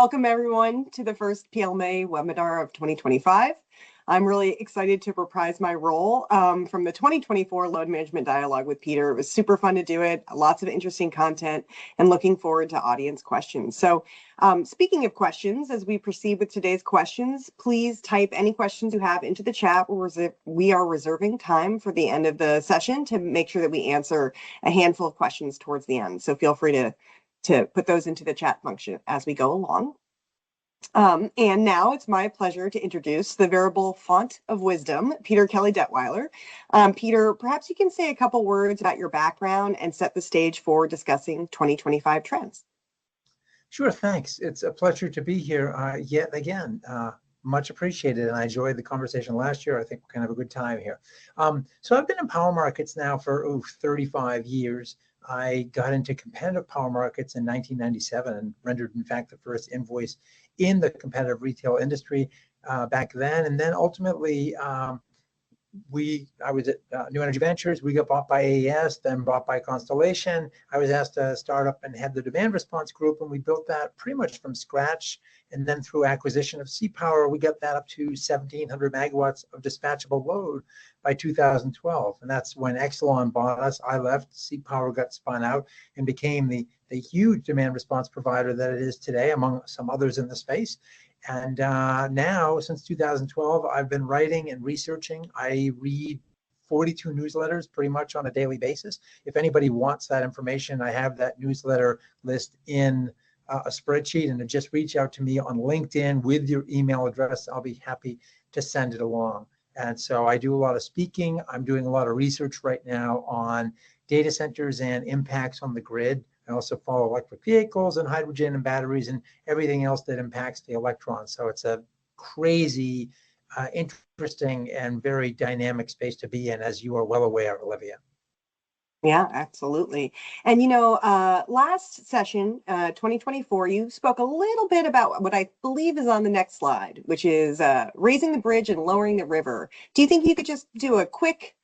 Welcome everyone to the first PLMA webinar of 2025. I'm really excited to reprise my role from the 2024 Load Management Dialogue with Peter. It was super fun to do it, lots of interesting content, and looking forward to audience questions. So speaking of questions, as we proceed with today's questions, please type any questions you have into the chat. We are reserving time for the end of the session to make sure that we answer a handful of questions towards the end. So feel free to put those into the chat function as we go along. And now it's my pleasure to introduce the veritable font of wisdom, Peter Kelly-Detwiler. Peter, perhaps you can say a couple words about your background and set the stage for discussing 2025 trends. Sure, thanks. It's a pleasure to be here yet again. Much appreciated, and I enjoyed the conversation last year. I think we're going to have a good time here. So I've been in power markets now for 35 years. I got into competitive power markets in 1997 and rendered, in fact, the first invoice in the competitive retail industry back then. And then ultimately, I was at New Energy Ventures. We got bought by AES, then bought by Constellation. I was asked to start up and head the demand response group, and we built that pretty much from scratch. And then through acquisition of C-Power, we got that up to 1,700 megawatts of dispatchable load by 2012. And that's when Exelon bought us. I left, C-Power got spun out and became the huge demand response provider that it is today, among some others in the space. And now, since 2012, I've been writing and researching. I read 42 newsletters pretty much on a daily basis. If anybody wants that information, I have that newsletter list in a spreadsheet, and to just reach out to me on LinkedIn with your email address. I'll be happy to send it along. And so I do a lot of speaking. I'm doing a lot of research right now on data centers and impacts on the grid. I also follow electric vehicles and hydrogen and batteries and everything else that impacts the electrons. So it's a crazy, interesting, and very dynamic space to be in, as you are well aware, Olivia. Yeah, absolutely. And, last session, 2024, you spoke a little bit about what I believe is on the next slide, which is raising the bridge and lowering the river. Do you think you could just do a quick,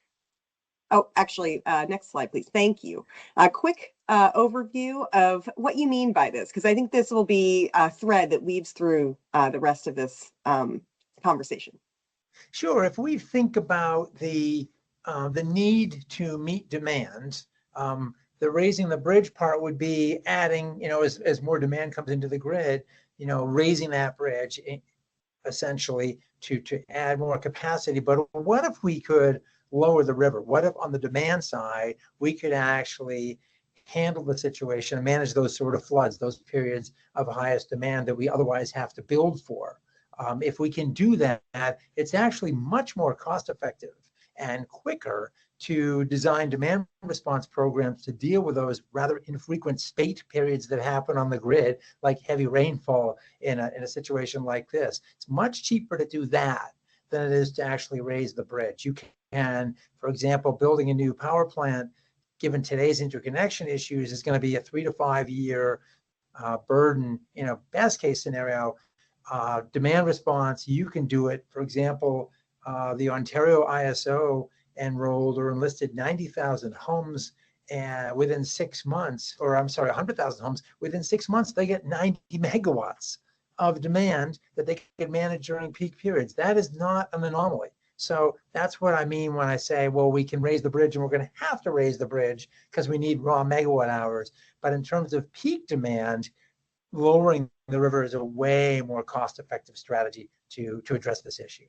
next slide, please. Thank you. A quick overview of what you mean by this, because I think this will be a thread that weaves through the rest of this conversation. Sure. If we think about the need to meet demand, the raising the bridge part would be adding, as more demand comes into the grid, raising that bridge essentially to add more capacity. But what if we could lower the river? What if on the demand side, we could actually handle the situation and manage those sort of floods, those periods of highest demand that we otherwise have to build for? If we can do that, it's actually much more cost effective and quicker to design demand response programs to deal with those rather infrequent spate periods that happen on the grid, like heavy rainfall in a situation like this. It's much cheaper to do that than it is to actually raise the bridge. You can, for example, building a new power plant, given today's interconnection issues, is going to be a 3 to 5 year burden. In a best case scenario, demand response, you can do it. For example, the Ontario ISO enrolled or enlisted 90,000 homes within 6 months, 100,000 homes. Within 6 months, they get 90 megawatts of demand that they can manage during peak periods. That is not an anomaly. So that's what I mean when I say, well, we can raise the bridge, and we're going to have to raise the bridge because we need raw megawatt hours. But in terms of peak demand, lowering the river is a way more cost-effective strategy to address this issue.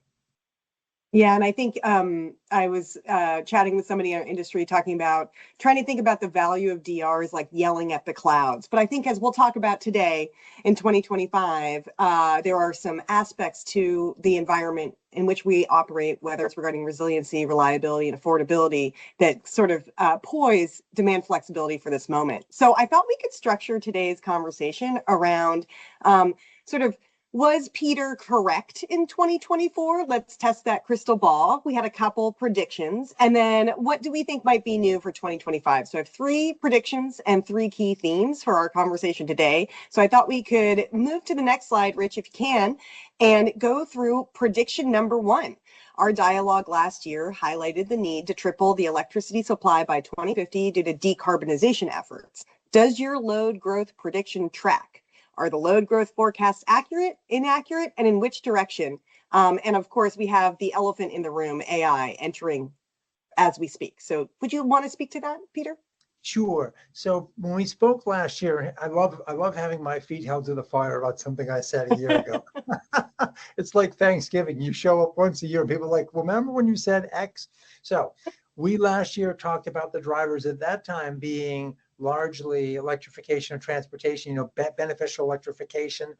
Yeah, and I think I was chatting with somebody in our industry talking about trying to think about the value of DRs like yelling at the clouds. But I think, as we'll talk about today in 2025, there are some aspects to the environment in which we operate, whether it's regarding resiliency, reliability, and affordability, that sort of poise demand flexibility for this moment. So I thought we could structure today's conversation around was Peter correct in 2024? Let's test that crystal ball. We had a couple predictions. And then what do we think might be new for 2025? So I have 3 predictions and 3 key themes for our conversation today. So I thought we could move to the next slide, Rich, if you can, and go through prediction number 1. Our dialogue last year highlighted the need to triple the electricity supply by 2050 due to decarbonization efforts. Does your load growth prediction track? Are the load growth forecasts accurate, inaccurate, and in which direction? And of course, we have the elephant in the room, AI, entering as we speak. So would you want to speak to that, Peter? Sure. So when we spoke last year, I love having my feet held to the fire about something I said a year ago. It's like Thanksgiving. You show up once a year and people are like, remember when you said X? So we last year talked about the drivers at that time being largely electrification of transportation, beneficial electrification,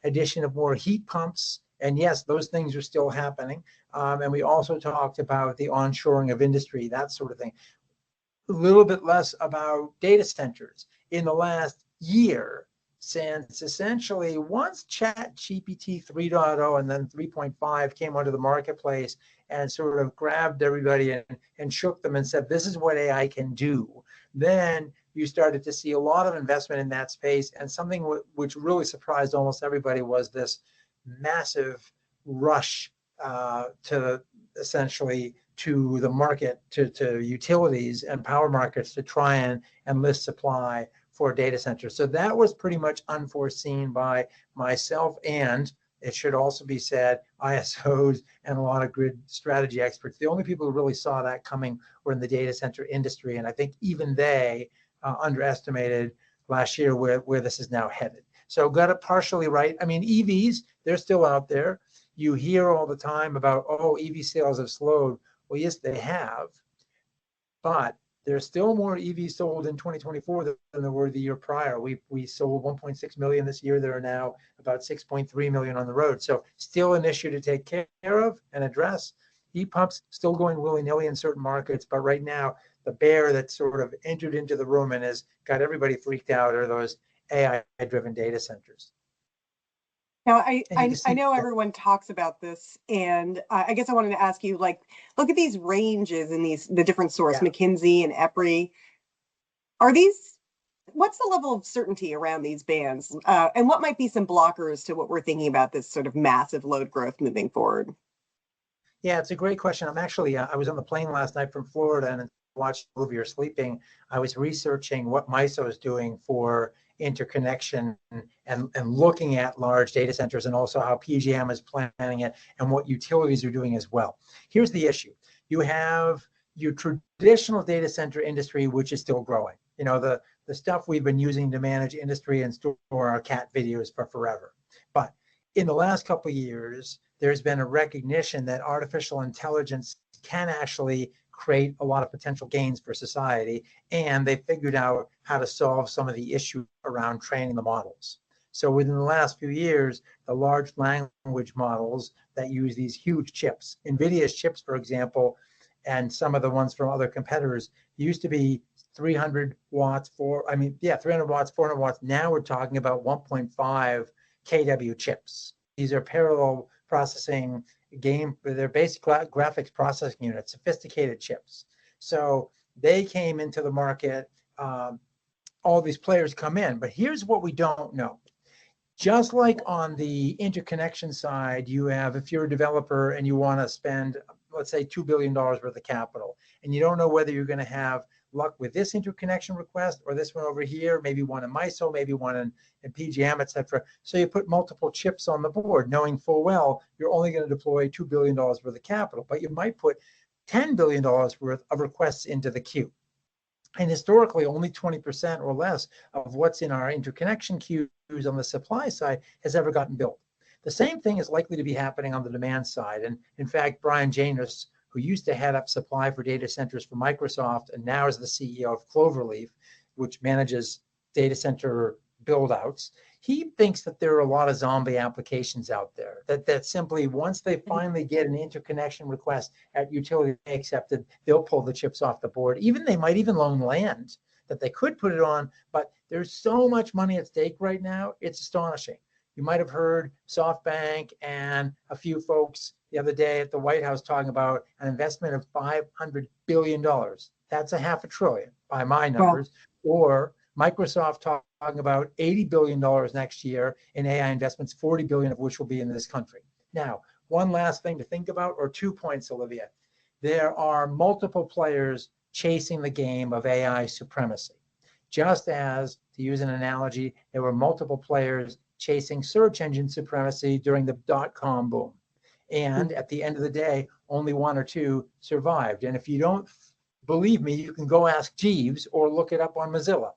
addition of more heat pumps. And yes, those things are still happening. And we also talked about the onshoring of industry, that sort of thing. A little bit less about data centers in the last year, since essentially once Chat GPT 3.0 and then 3.5 came onto the marketplace and sort of grabbed everybody and shook them and said, this is what AI can do, then you started to see a lot of investment in that space. And something which really surprised almost everybody was this massive rush to essentially to the market, to utilities and power markets to try and list supply for data centers. So that was pretty much unforeseen by myself, and it should also be said, ISOs and a lot of grid strategy experts. The only people who really saw that coming were in the data center industry, and I think even they underestimated last year where this is now headed. So got it partially right. I mean, EVs, they're still out there. You hear all the time about, oh, EV sales have slowed. Well, yes, they have, but there's still more EVs sold in 2024 than there were the year prior. We sold 1.6 million this year. There are now about 6.3 million on the road. So still an issue to take care of and address. Heat pumps still going willy-nilly in certain markets, but right now the bear that sort of entered into the room and has got everybody freaked out are those AI-driven data centers. Now, I know everyone talks about this, and I guess I wanted to ask you, like, look at these ranges in the different sources, McKinsey and EPRI. What's the level of certainty around these bands? And what might be some blockers to what we're thinking about this sort of massive load growth moving forward? Yeah, it's a great question. I'm actually, I was on the plane last night from Florida and watched Olivia sleeping. I was researching what MISO is doing for interconnection and looking at large data centers, and also how PJM is planning it and what utilities are doing as well. Here's the issue. You have your traditional data center industry, which is still growing. The stuff we've been using to manage industry and store our cat videos for forever. But in the last couple of years, there's been a recognition that artificial intelligence can actually create a lot of potential gains for society, and they figured out how to solve some of the issues around training the models. So within the last few years, the large language models that use these huge chips, NVIDIA's chips, for example, and some of the ones from other competitors, used to be 300 watts, 300 watts, 400 watts. Now we're talking about 1.5 kW chips. These are parallel processing they're basic graphics processing units, sophisticated chips. So they came into the market, all these players come in, but here's what we don't know. Just like on the interconnection side, you have, if you're a developer and you want to spend, let's say $2 billion worth of capital, and you don't know whether you're going to have luck with this interconnection request or this one over here, maybe one in MISO, maybe one in PJM, et cetera. So you put multiple chips on the board, knowing full well you're only going to deploy $2 billion worth of capital, but you might put $10 billion worth of requests into the queue. And historically, only 20% or less of what's in our interconnection queues on the supply side has ever gotten built. The same thing is likely to be happening on the demand side. And in fact, Brian Janus, who used to head up supply for data centers for Microsoft and now is the CEO of Cloverleaf, which manages data center build-outs, he thinks that there are a lot of zombie applications out there, that simply once they finally get an interconnection request at utility accepted, they'll pull the chips off the board. They might even loan land that they could put it on, but there's so much money at stake right now, it's astonishing. You might have heard SoftBank and a few folks the other day at the White House talking about an investment of $500 billion. That's $500 billion by my numbers. Wow. Or Microsoft talking about $80 billion next year in AI investments, $40 billion of which will be in this country. Now, one last thing to think about, or 2 points, Olivia. There are multiple players chasing the game of AI supremacy. Just as to use an analogy, there were multiple players chasing search engine supremacy during the dot-com boom. And at the end of the day, only one or two survived. And if you don't believe me, you can go ask Jeeves or look it up on Mozilla,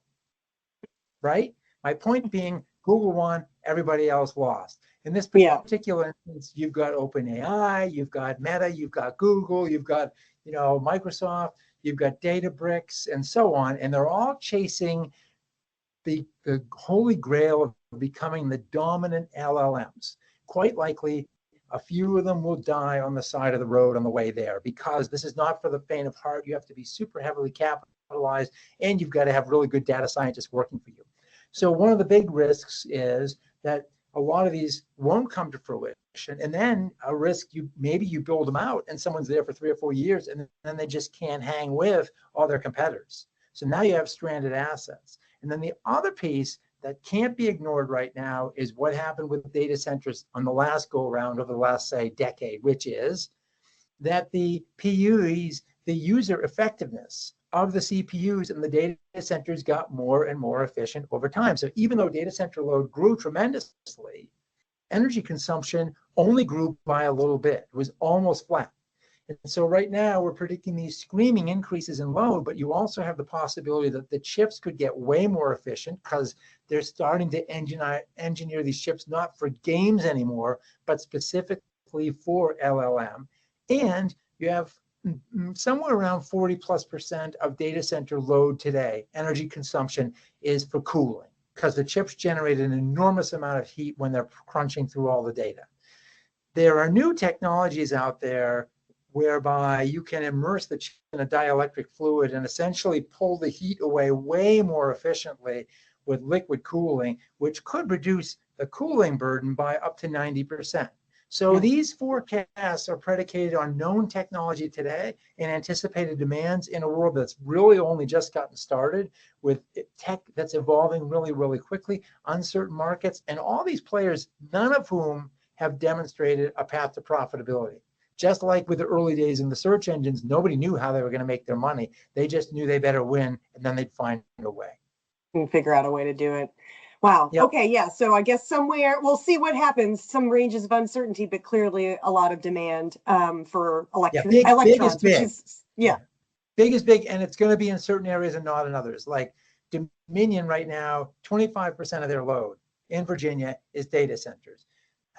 right? My point being, Google won, everybody else lost. In this particular instance, you've got OpenAI, you've got Meta, you've got Google, you've got Microsoft, you've got Databricks, and so on, and they're all chasing the holy grail of becoming the dominant LLMs. Quite likely, a few of them will die on the side of the road on the way there, because this is not for the faint of heart. You have to be super heavily capitalized, and you've got to have really good data scientists working for you. So one of the big risks is that a lot of these won't come to fruition, and then a risk, maybe you build them out and someone's there for 3 or 4 years, and then they just can't hang with all their competitors. So now you have stranded assets. And then the other piece that can't be ignored right now is what happened with data centers on the last go around over the last, say, decade, which is that the PUEs, the user effectiveness of the CPUs and the data centers got more and more efficient over time. So even though data center load grew tremendously, energy consumption only grew by a little bit. It was almost flat. And so right now we're predicting these screaming increases in load, but you also have the possibility that the chips could get way more efficient because they're starting to engineer these chips not for games anymore, but specifically for LLM. And you have somewhere around 40+% of data center load today, energy consumption, is for cooling, because the chips generate an enormous amount of heat when they're crunching through all the data. There are new technologies out there whereby you can immerse the chip in a dielectric fluid and essentially pull the heat away way more efficiently with liquid cooling, which could reduce the cooling burden by up to 90%. So these forecasts are predicated on known technology today and anticipated demands in a world that's really only just gotten started, with tech that's evolving really, really quickly, uncertain markets, and all these players, none of whom have demonstrated a path to profitability. Just like with the early days in the search engines, nobody knew how they were going to make their money. They just knew they better win, and then they'd find a way. And figure out a way to do it. Wow. Yep. Okay. Yeah. So I guess somewhere we'll see what happens. Some ranges of uncertainty, but clearly a lot of demand for electrons. Big is big. Big is big, and it's going to be in certain areas and not in others. Like Dominion right now, 25% of their load in Virginia is data centers.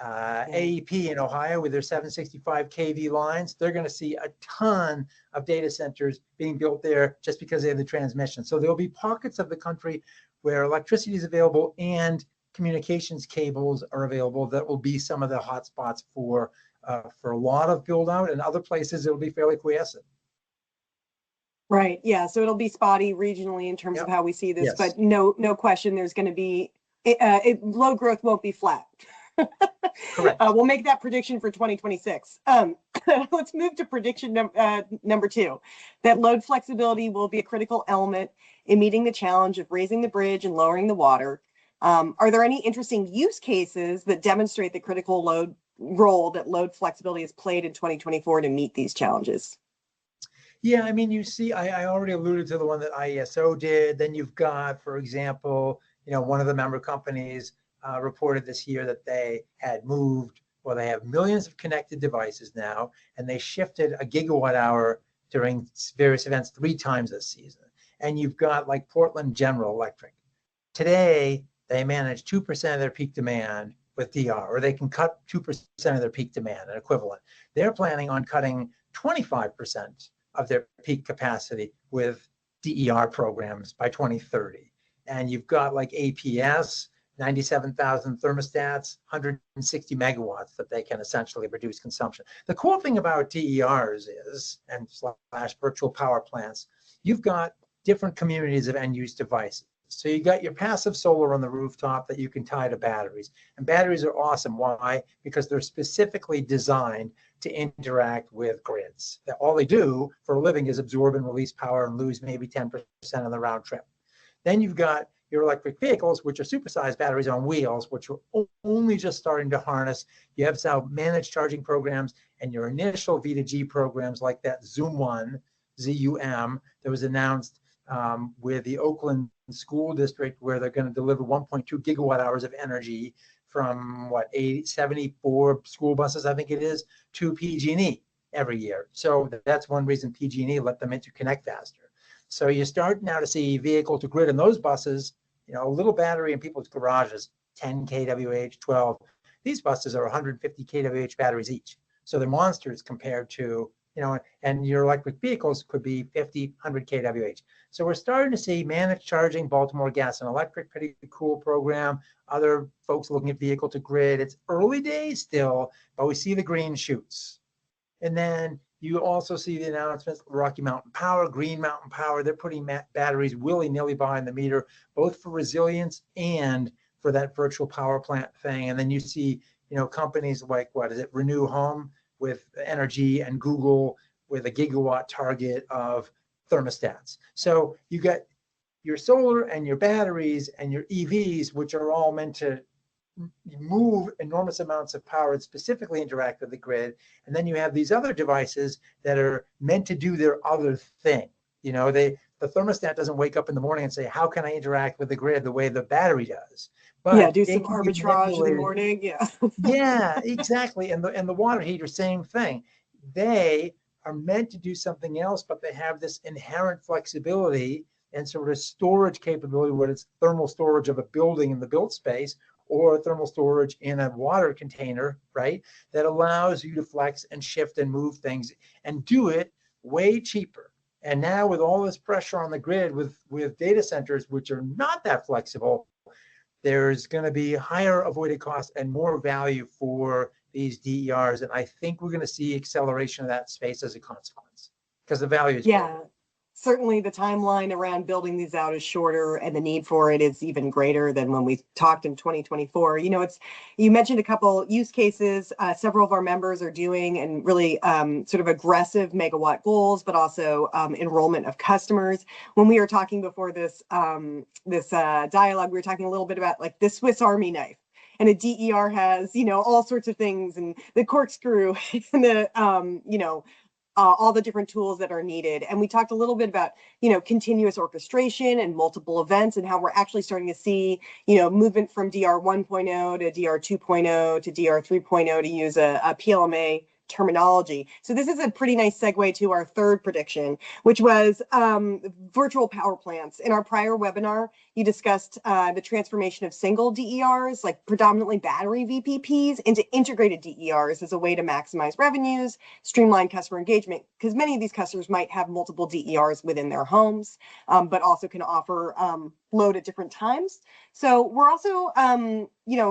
AEP in Ohio with their 765 kV lines, they're going to see a ton of data centers being built there just because they have the transmission. So there'll be pockets of the country where electricity is available and communications cables are available that will be some of the hotspots for a lot of build out, and other places it'll be fairly quiescent. Right. Yeah. So it'll be spotty regionally in terms of how we see this, but no question there's going to be load growth won't be flat. Correct. We'll make that prediction for 2026. Let's move to prediction number 2, that load flexibility will be a critical element in meeting the challenge of raising the bridge and lowering the water. Are there any interesting use cases that demonstrate the critical load role that load flexibility has played in 2024 to meet these challenges? Yeah, I mean, you see, I already alluded to the one that IESO did. Then you've got, for example, one of the member companies reported this year that they had moved, well, they have millions of connected devices now, and they shifted a gigawatt hour during various events 3 times this season. And you've got like Portland General Electric. Today, they manage 2% of their peak demand with DR, or they can cut 2% of their peak demand, an equivalent. They're planning on cutting 25% of their peak capacity with DER programs by 2030. And you've got like APS, 97,000 thermostats, 160 megawatts that they can essentially reduce consumption. The cool thing about DERs is, and / virtual power plants, you've got different communities of end-use devices. So you got your passive solar on the rooftop that you can tie to batteries. And batteries are awesome. Why? Because they're specifically designed to interact with grids. All they do for a living is absorb and release power and lose maybe 10% on the round trip. Then you've got your electric vehicles, which are supersized batteries on wheels, which are only just starting to harness. You have some managed charging programs, and your initial V2G programs like that Zoom One, ZUM, that was announced with the Oakland School District, where they're going to deliver 1.2 gigawatt hours of energy from 74 school buses, I think it is, to PG&E every year. So that's one reason PG&E let them interconnect faster. So you start now to see vehicle to grid in those buses, a little battery in people's garages, 10 kWh, 12. These buses are 150 kWh batteries each. So they're monsters compared to, and your electric vehicles could be 50, 100 kWh. So we're starting to see managed charging, Baltimore Gas and Electric, pretty cool program. Other folks looking at vehicle to grid. It's early days still, but we see the green shoots. And then you also see the announcements, Rocky Mountain Power, Green Mountain Power. They're putting batteries willy-nilly behind the meter, both for resilience and for that virtual power plant thing. And then you see, companies like, Renew Home with energy, and Google with a gigawatt target of thermostats. So you got your solar and your batteries and your EVs, which are all meant to move enormous amounts of power and specifically interact with the grid. And then you have these other devices that are meant to do their other thing. The thermostat doesn't wake up in the morning and say, how can I interact with the grid the way the battery does? But do some arbitrage in the morning. Yeah. Yeah, exactly. And the water heater, same thing. They are meant to do something else, but they have this inherent flexibility and sort of storage capability, whether it's thermal storage of a building in the built space or thermal storage in a water container, right? That allows you to flex and shift and move things and do it way cheaper. And now with all this pressure on the grid with data centers, which are not that flexible, there's going to be higher avoided costs and more value for these DERs. And I think we're going to see acceleration of that space as a consequence because the value is greater. Certainly the timeline around building these out is shorter and the need for it is even greater than when we talked in 2024. You mentioned a couple use cases several of our members are doing, and really sort of aggressive megawatt goals, but also enrollment of customers. When we were talking before this dialogue, we were talking a little bit about like the Swiss Army knife. And a DER has, all sorts of things, and the corkscrew and the, all the different tools that are needed. And we talked a little bit about, continuous orchestration and multiple events, and how we're actually starting to see, movement from DR 1.0 to DR 2.0 to DR 3.0, to use a PLMA terminology. So this is a pretty nice segue to our third prediction, which was virtual power plants. In our prior webinar, you discussed the transformation of single DERs, like predominantly battery VPPs, into integrated DERs as a way to maximize revenues, streamline customer engagement, because many of these customers might have multiple DERs within their homes, but also can offer load at different times. So we're also,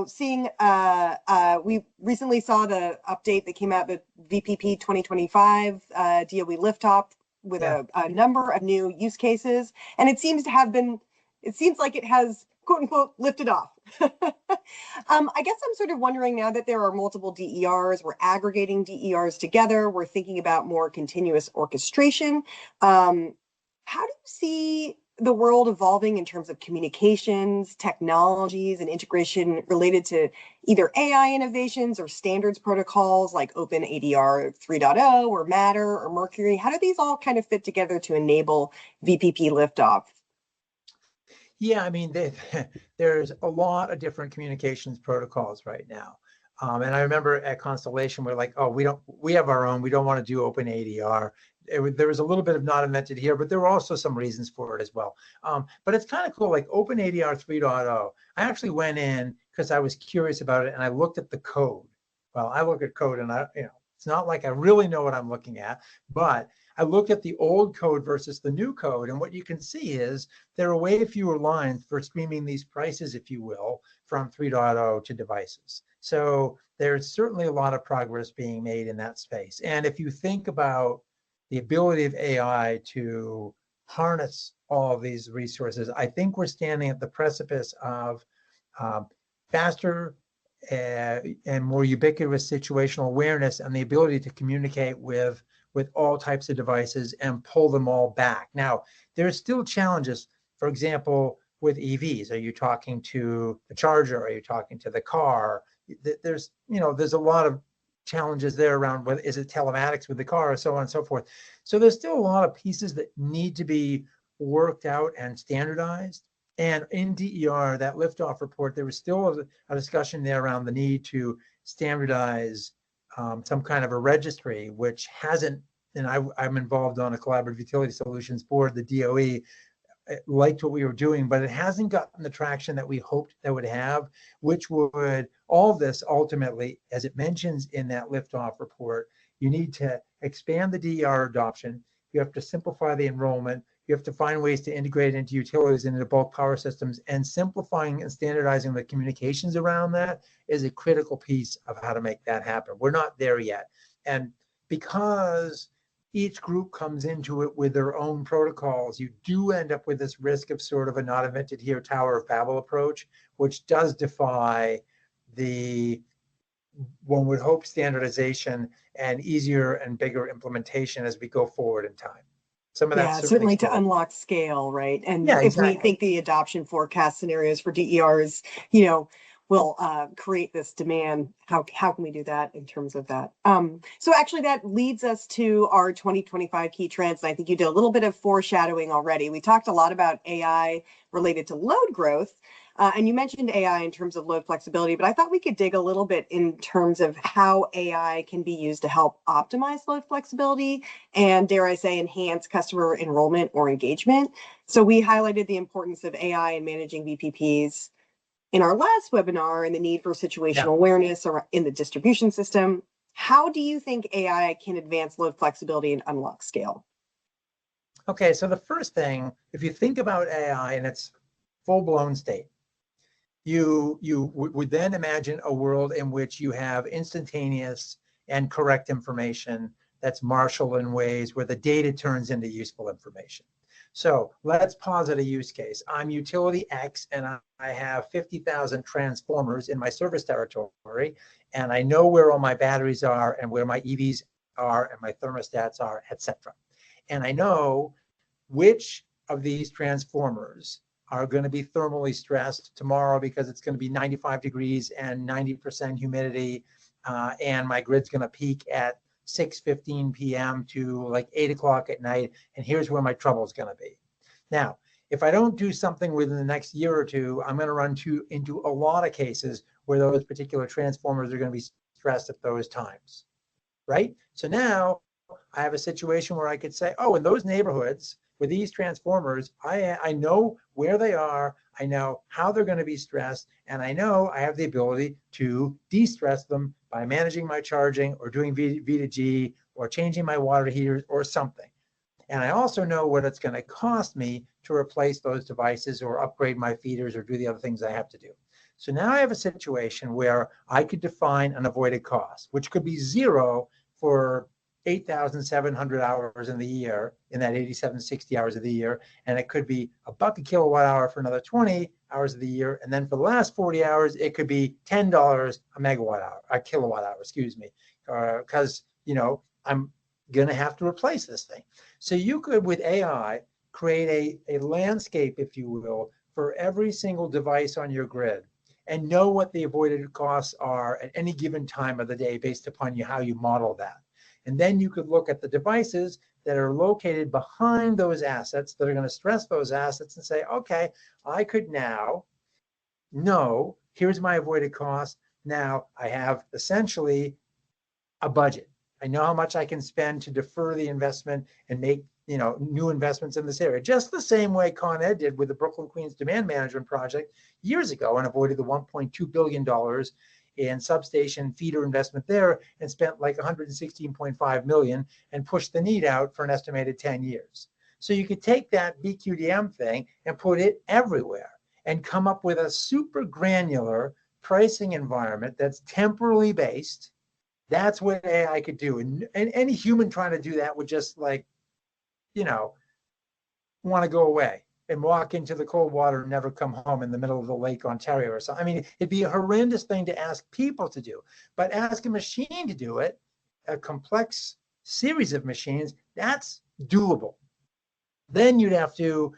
seeing, we recently saw the update that came out, the VPP 2025 DOE liftoff with a number of new use cases. And it seems like it has, quote unquote, lifted off. I guess I'm sort of wondering, now that there are multiple DERs, we're aggregating DERs together, we're thinking about more continuous orchestration. How do you see the world evolving in terms of communications, technologies, and integration related to either AI innovations or standards protocols like Open ADR 3.0 or Matter or Mercury? How do these all kind of fit together to enable VPP liftoff? Yeah, I mean, there's a lot of different communications protocols right now. And I remember at Constellation, we're like, oh, we have our own, we don't want to do Open ADR. There was a little bit of not invented here, but there were also some reasons for it as well. But it's kind of cool, like Open ADR 3.0. I actually went in because I was curious about it, and I looked at the code. Well, I look at code, and it's not like I really know what I'm looking at, but I looked at the old code versus the new code, and what you can see is there are way fewer lines for streaming these prices, if you will, from 3.0 to devices. So there's certainly a lot of progress being made in that space. And if you think about the ability of AI to harness all of these resources, I think we're standing at the precipice of faster and more ubiquitous situational awareness and the ability to communicate with all types of devices and pull them all back. Now, there's still challenges. For example, with EVs, are you talking to the charger? Are you talking to the car? There's a lot of challenges there around is it telematics with the car, or so on and so forth. So there's still a lot of pieces that need to be worked out and standardized. And in DER, that liftoff report, there was still a discussion there around the need to standardize some kind of a registry, which hasn't, and I'm involved on a collaborative utility solutions board, the DOE, liked what we were doing, but it hasn't gotten the traction that we hoped that would have, which would, all of this ultimately, as it mentions in that liftoff report, you need to expand the DER adoption. You have to simplify the enrollment. You have to find ways to integrate into utilities and into bulk power systems, and simplifying and standardizing the communications around that is a critical piece of how to make that happen. We're not there yet. And because each group comes into it with their own protocols, you do end up with this risk of sort of a not invented here Tower of Babel approach, which does defy the, one would hope, standardization and easier and bigger implementation as we go forward in time. Some of Yeah, that certainly to unlock scale, right? And Yeah, if we exactly. think the adoption forecast scenarios for DERs, will create this demand, how can we do that in terms of that? So actually that leads us to our 2025 key trends. And I think you did a little bit of foreshadowing already. We talked a lot about AI related to load growth. And you mentioned AI in terms of load flexibility, but I thought we could dig a little bit in terms of how AI can be used to help optimize load flexibility and, dare I say, enhance customer enrollment or engagement. So we highlighted the importance of AI in managing VPPs in our last webinar and the need for situational awareness in the distribution system. How do you think AI can advance load flexibility and unlock scale? Okay, so the first thing, if you think about AI in its full-blown state, you would then imagine a world in which you have instantaneous and correct information that's marshaled in ways where the data turns into useful information. So let's posit a use case. I'm utility X and I have 50,000 transformers in my service territory, and I know where all my batteries are and where my EVs are and my thermostats are, etc. And I know which of these transformers are going to be thermally stressed tomorrow because it's going to be 95 degrees and 90% humidity, and my grid's going to peak at 6:15 p.m. to like 8 o'clock at night, and here's where my trouble is going to be. Now, if I don't do something within the next year or two, I'm going to run into a lot of cases where those particular transformers are going to be stressed at those times, right? So now I have a situation where I could say, oh, in those neighborhoods with these transformers, I know where they are, I know how they're going to be stressed, and I know I have the ability to de-stress them by managing my charging or doing V2G or changing my water heaters or something. And I also know what it's going to cost me to replace those devices or upgrade my feeders or do the other things I have to do. So now I have a situation where I could define an avoided cost, which could be zero for 8,700 hours in the year, in that 8,760 hours of the year, and it could be $1 a kilowatt hour for another 20 hours of the year, and then for the last 40 hours, it could be $10 a megawatt hour, a kilowatt hour, excuse me, because I'm going to have to replace this thing. So you could, with AI, create a landscape, if you will, for every single device on your grid, and know what the avoided costs are at any given time of the day based upon how you model that. And then you could look at the devices that are located behind those assets that are going to stress those assets and say, okay, I could now know, here's my avoided cost. Now I have essentially a budget. I know how much I can spend to defer the investment and make new investments in this area. Just the same way Con Ed did with the Brooklyn Queens Demand Management Project years ago and avoided the $1.2 billion in substation feeder investment there and spent like 116.5 million and pushed the need out for an estimated 10 years. So you could take that BQDM thing and put it everywhere and come up with a super granular pricing environment that's temporally based. That's what AI could do. And any human trying to do that would just want to go away and walk into the cold water and never come home in the middle of the Lake Ontario or something. I mean, it'd be a horrendous thing to ask people to do, but ask a machine to do it, a complex series of machines, that's doable. Then you'd have to,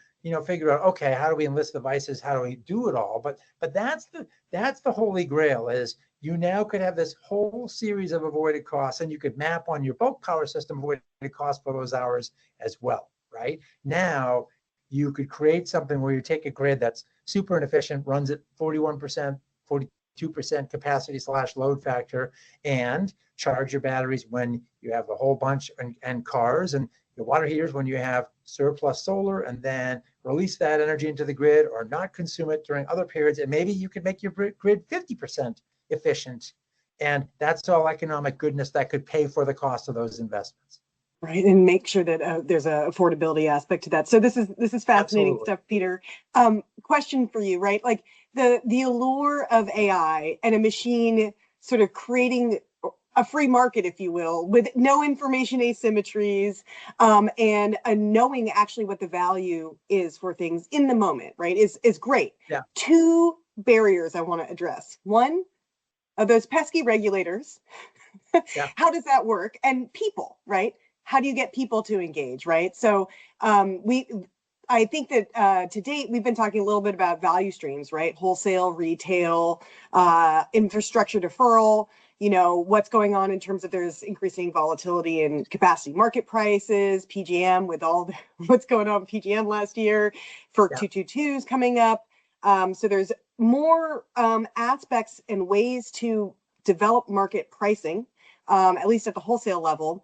figure out, okay, how do we enlist devices? How do we do it all? But that's the holy grail is you now could have this whole series of avoided costs, and you could map on your bulk power system avoided costs for those hours as well, right? Now, you could create something where you take a grid that's super inefficient, runs at 41%, 42% capacity / load factor, and charge your batteries when you have a whole bunch and cars, and your water heaters when you have surplus solar, and then release that energy into the grid or not consume it during other periods. And maybe you could make your grid 50% efficient. And that's all economic goodness that could pay for the cost of those investments. Right, and make sure that there's a affordability aspect to that. So this is fascinating Absolutely. stuff, Peter. Question for you, right? Like the allure of AI and a machine sort of creating a free market, if you will, with no information asymmetries, and knowing actually what the value is for things in the moment, right? Is great. Yeah. Two barriers I want to address. One of those pesky regulators. Yeah. How does that work? And people, right? How do you get people to engage, right? So I think that to date, we've been talking a little bit about value streams, right? Wholesale, retail, infrastructure deferral, what's going on in terms of there's increasing volatility in capacity market prices, PGM with all what's going on with PGM last year, for 222s coming up. So there's more aspects and ways to develop market pricing, at least at the wholesale level,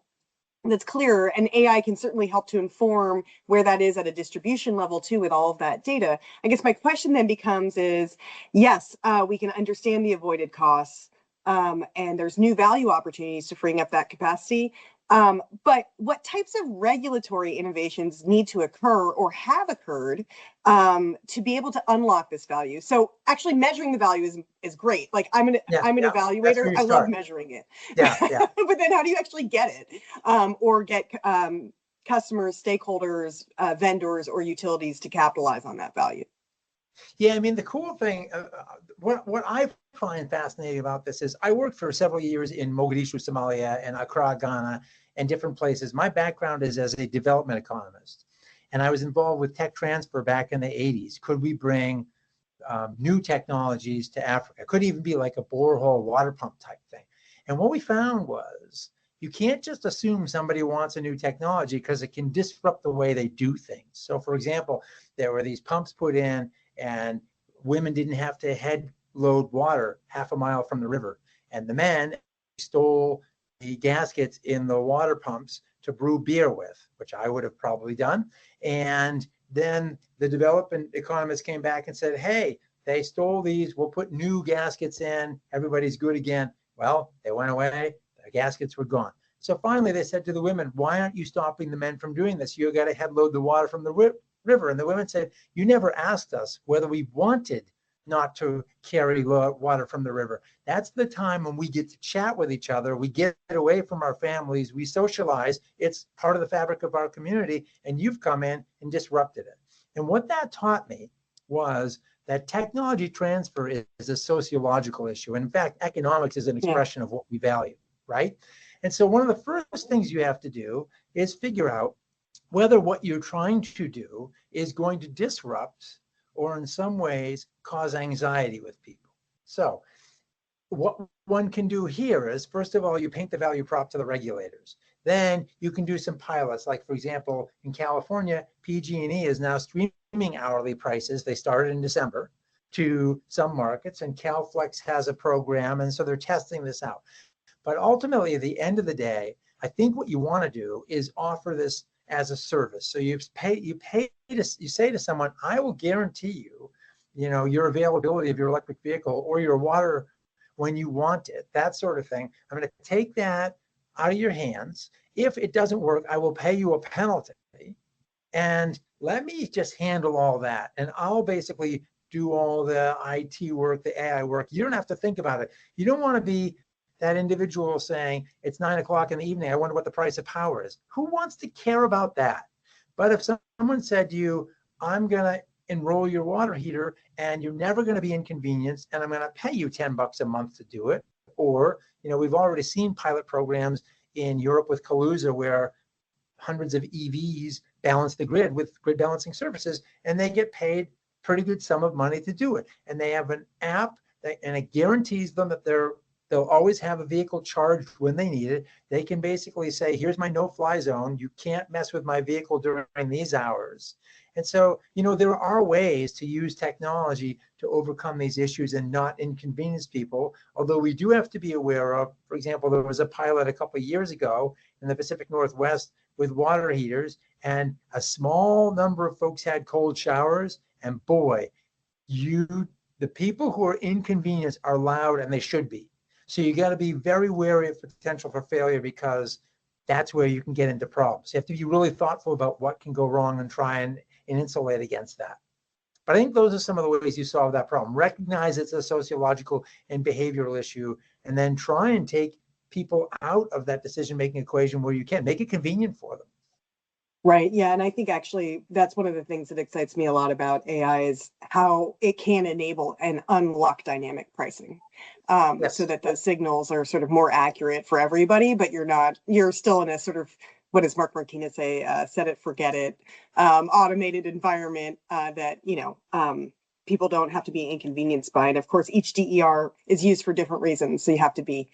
that's clearer, and AI can certainly help to inform where that is at a distribution level too, with all of that data. I guess my question then becomes is, yes, we can understand the avoided costs, and there's new value opportunities to freeing up that capacity. But what types of regulatory innovations need to occur or have occurred to be able to unlock this value? So actually measuring the value is great. Like I'm an evaluator. I love measuring it. Yeah. But then how do you actually get it, or get customers, stakeholders, vendors, or utilities to capitalize on that value? Yeah, I mean, the cool thing, what I find fascinating about this is I worked for several years in Mogadishu, Somalia, and Accra, Ghana, and different places. My background is as a development economist, and I was involved with tech transfer back in the 80s. Could we bring new technologies to Africa? Could even be like a borehole water pump type thing. And what we found was you can't just assume somebody wants a new technology because it can disrupt the way they do things. So for example, there were these pumps put in, and women didn't have to head load water half a mile from the river. And the men stole the gaskets in the water pumps to brew beer with, which I would have probably done. And then the development economists came back and said, hey, they stole these, we'll put new gaskets in, everybody's good again. Well, they went away, the gaskets were gone. So finally they said to the women, why aren't you stopping the men from doing this? You got to head load the water from the river. And the women said, you never asked us whether we wanted not to carry water from the river. That's the time when we get to chat with each other. We get away from our families. We socialize. It's part of the fabric of our community. And you've come in and disrupted it. And what that taught me was that technology transfer is a sociological issue. And in fact, economics is an expression of what we value, right? And so one of the first things you have to do is figure out whether what you're trying to do is going to disrupt or in some ways cause anxiety with people. So what one can do here is, first of all, you paint the value prop to the regulators. Then you can do some pilots. Like, for example, in California, PG&E is now streaming hourly prices. They started in December to some markets, and CalFlex has a program, and so they're testing this out. But ultimately, at the end of the day, I think what you want to do is offer this as a service. So you say to someone, I will guarantee you, your availability of your electric vehicle or your water when you want it, that sort of thing. I'm going to take that out of your hands. If it doesn't work, I will pay you a penalty. And let me just handle all that. And I'll basically do all the IT work, the AI work. You don't have to think about it. You don't want to be that individual saying, it's 9 o'clock in the evening, I wonder what the price of power is. Who wants to care about that? But if someone said to you, I'm going to enroll your water heater and you're never going to be inconvenienced, and I'm going to pay you $10 a month to do it. Or, we've already seen pilot programs in Europe with Kaluza where hundreds of EVs balance the grid with grid balancing services, and they get paid pretty good sum of money to do it. And they have an app and it guarantees them that they'll always have a vehicle charged when they need it. They can basically say, here's my no-fly zone. You can't mess with my vehicle during these hours. And so, there are ways to use technology to overcome these issues and not inconvenience people. Although we do have to be aware of, for example, there was a pilot a couple of years ago in the Pacific Northwest with water heaters, and a small number of folks had cold showers. And boy, the people who are inconvenienced are loud, and they should be. So you got to be very wary of potential for failure, because that's where you can get into problems. You have to be really thoughtful about what can go wrong and try and insulate against that. But I think those are some of the ways you solve that problem. Recognize it's a sociological and behavioral issue, and then try and take people out of that decision-making equation where you can. Make it convenient for them. Right. Yeah. And I think actually that's one of the things that excites me a lot about AI is how it can enable and unlock dynamic pricing, so Yes. that the signals are sort of more accurate for everybody, but you're still in a sort of, what does Mark Martinez say, set it, forget it, automated environment, that, people don't have to be inconvenienced by. And of course, each DER is used for different reasons. So you have to be,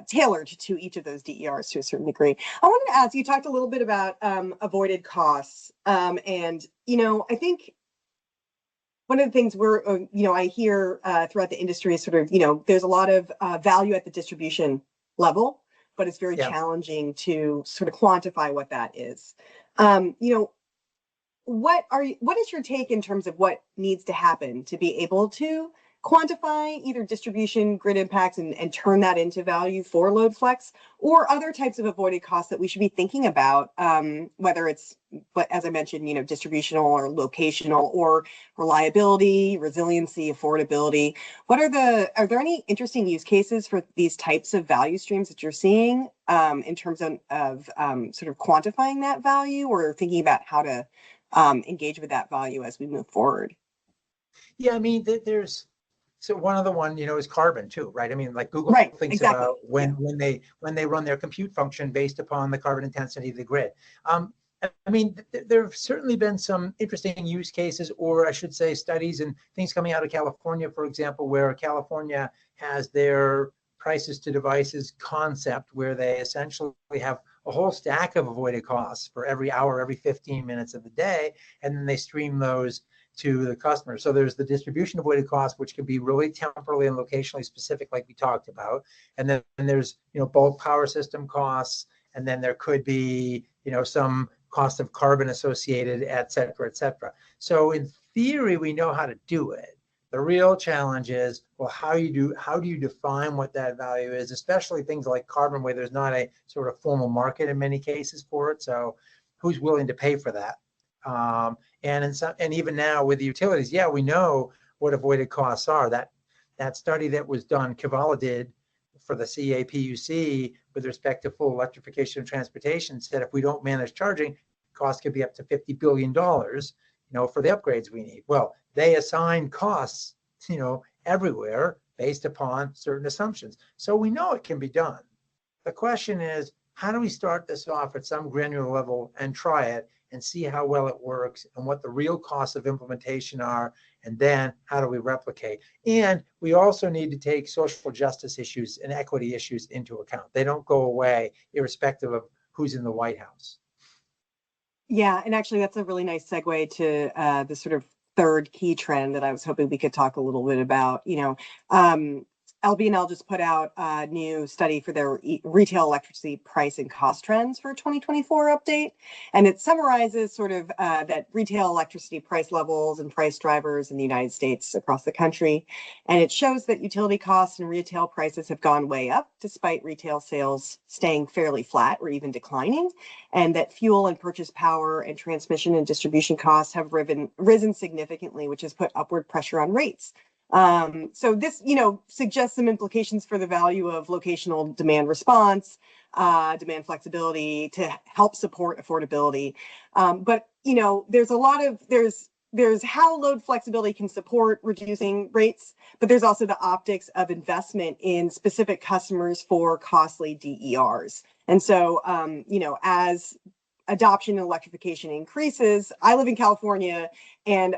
tailored to each of those DERs to a certain degree. I wanted to ask, you talked a little bit about avoided costs. And, I think one of the things I hear throughout the industry is sort of, there's a lot of value at the distribution level, but it's very challenging to sort of quantify what that is. What is your take in terms of what needs to happen to be able to quantify either distribution grid impacts and turn that into value for load flex, or other types of avoided costs that we should be thinking about, whether it's, but as I mentioned, distributional or locational, or reliability, resiliency, affordability. Are there any interesting use cases for these types of value streams that you're seeing, in terms of sort of quantifying that value, or thinking about how to engage with that value as we move forward? Yeah, I mean, so one other one, is carbon too, right? I mean, like Google thinks exactly. about when they run their compute function based upon the carbon intensity of the grid. I mean, there have certainly been some interesting use cases, or I should say studies and things coming out of California, for example, where California has their prices to devices concept, where they essentially have a whole stack of avoided costs for every hour, every 15 minutes of the day, and then they stream those to the customer. So there's the distribution avoided cost, which can be really temporally and locationally specific, like we talked about. And then there's, bulk power system costs. And then there could be, some cost of carbon associated, et cetera, et cetera. So in theory, we know how to do it. The real challenge is, well, how do you define what that value is, especially things like carbon, where there's not a sort of formal market in many cases for it. So who's willing to pay for that? And even now with the utilities, we know what avoided costs are. That study that was done, Kivala did for the CAPUC with respect to full electrification of transportation, said if we don't manage charging, costs could be up to $50 billion, for the upgrades we need. Well, they assign costs, everywhere based upon certain assumptions. So we know it can be done. The question is, how do we start this off at some granular level and try it and see how well it works and what the real costs of implementation are, and then how do we replicate? And we also need to take social justice issues and equity issues into account. They don't go away irrespective of who's in the White House. Yeah, and actually that's a really nice segue to the sort of third key trend that I was hoping we could talk a little bit about. LB&L just put out a new study for their retail electricity price and cost trends for 2024 update. And it summarizes sort of that retail electricity price levels and price drivers in the United States across the country. And it shows that utility costs and retail prices have gone way up, despite retail sales staying fairly flat or even declining. And that fuel and purchase power and transmission and distribution costs have risen significantly, which has put upward pressure on rates. So this, suggests some implications for the value of locational demand response, demand flexibility to help support affordability. But, there's how load flexibility can support reducing rates, but there's also the optics of investment in specific customers for costly DERs. And so, as adoption and electrification increases, I live in California, and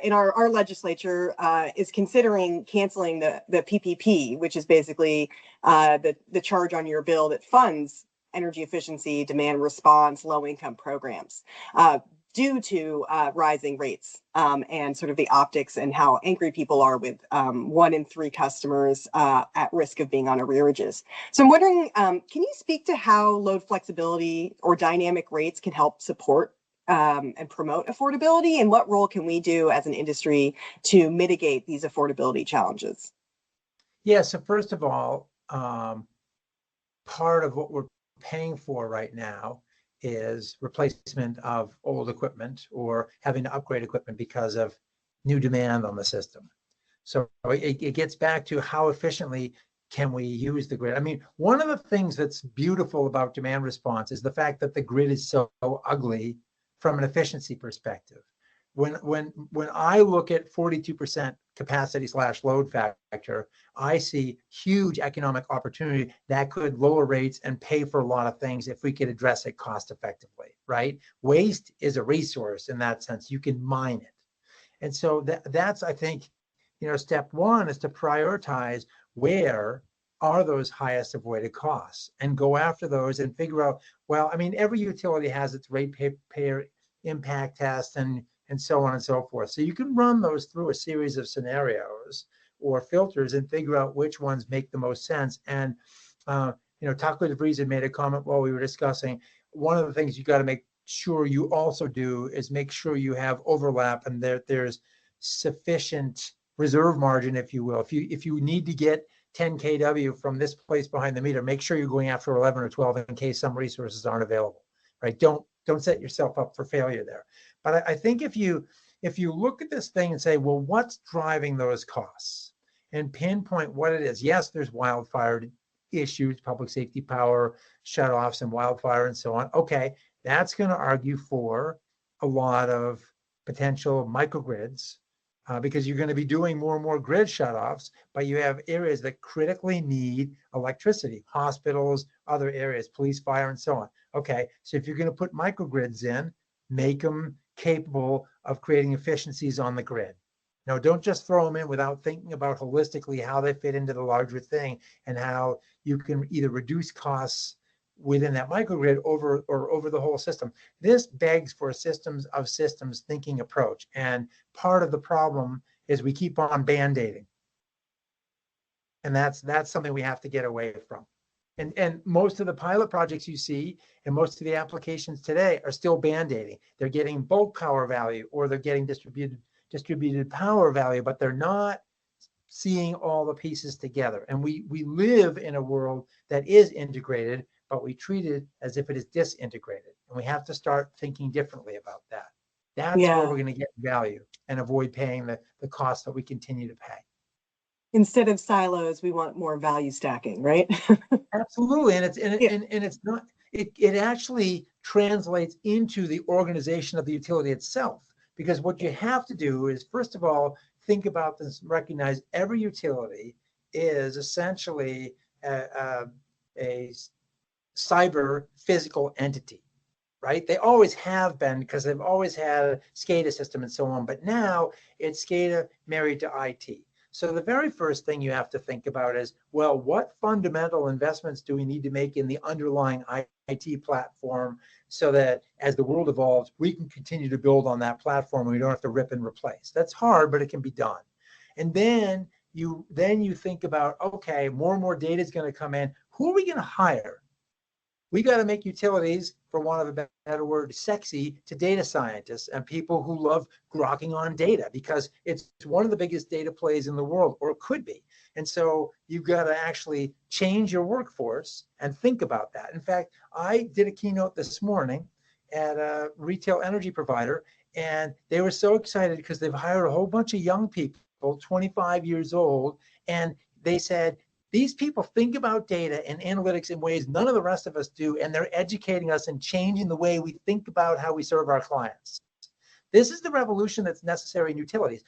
in our legislature is considering canceling the PPP, which is basically the charge on your bill that funds energy efficiency, demand response, low income programs. due to rising rates and sort of the optics and how angry people are with 1 in 3 customers at risk of being on arrearages. So I'm wondering, can you speak to how load flexibility or dynamic rates can help support and promote affordability, and what role can we do as an industry to mitigate these affordability challenges? Yeah, so first of all, part of what we're paying for right now is replacement of old equipment or having to upgrade equipment because of new demand on the system. So it gets back to how efficiently can we use the grid. I mean, one of the things that's beautiful about demand response is the fact that the grid is so ugly from an efficiency perspective. When I look at 42% capacity / load factor, I see huge economic opportunity that could lower rates and pay for a lot of things if we could address it cost effectively, right? Waste is a resource in that sense. You can mine it. And so that's, I think, step one is to prioritize where are those highest avoided costs and go after those and figure out, well, I mean, every utility has its ratepayer impact test and so on and so forth. So you can run those through a series of scenarios or filters and figure out which ones make the most sense. And, Taco DeVries had made a comment while we were discussing, one of the things you got to make sure you also do is make sure you have overlap and there's sufficient reserve margin, if you will. If you need to get 10 kW from this place behind the meter, make sure you're going after 11 or 12 in case some resources aren't available, right? Don't set yourself up for failure there. But I think if you look at this thing and say, well, what's driving those costs and pinpoint what it is? Yes, there's wildfire issues, public safety power shutoffs and wildfire and so on. Okay, that's going to argue for a lot of potential microgrids because you're going to be doing more and more grid shutoffs, but you have areas that critically need electricity, hospitals, other areas, police, fire, and so on. Okay, so if you're going to put microgrids in, make them capable of creating efficiencies on the grid. No, don't just throw them in without thinking about holistically how they fit into the larger thing and how you can either reduce costs within that microgrid over the whole system. This begs for a systems of systems thinking approach. And part of the problem is we keep on band-aiding. And that's something we have to get away from. And most of the pilot projects you see and most of the applications today are still band-aiding. They're getting bulk power value or they're getting distributed power value, but they're not seeing all the pieces together. And we live in a world that is integrated, but we treat it as if it is disintegrated. And we have to start thinking differently about that. That's where we're going to get value and avoid paying the cost that we continue to pay. Instead of silos, we want more value stacking, right? Absolutely. And it's not, it actually translates into the organization of the utility itself. Because what you have to do is, first of all, think about this, recognize every utility is essentially a cyber physical entity, right? They always have been because they've always had a SCADA system and so on, but now it's SCADA married to IT. So the very first thing you have to think about is, well, what fundamental investments do we need to make in the underlying IT platform so that as the world evolves, we can continue to build on that platform and we don't have to rip and replace. That's hard, but it can be done. And then you think about, okay, more and more data is going to come in. Who are we going to hire? We got to make utilities, for want of a better word, sexy to data scientists and people who love grokking on data because it's one of the biggest data plays in the world, or it could be. And so you've got to actually change your workforce and think about that. In fact, I did a keynote this morning at a retail energy provider, and they were so excited because they've hired a whole bunch of young people, 25 years old, and they said, these people think about data and analytics in ways none of the rest of us do, and they're educating us and changing the way we think about how we serve our clients. This is the revolution that's necessary in utilities.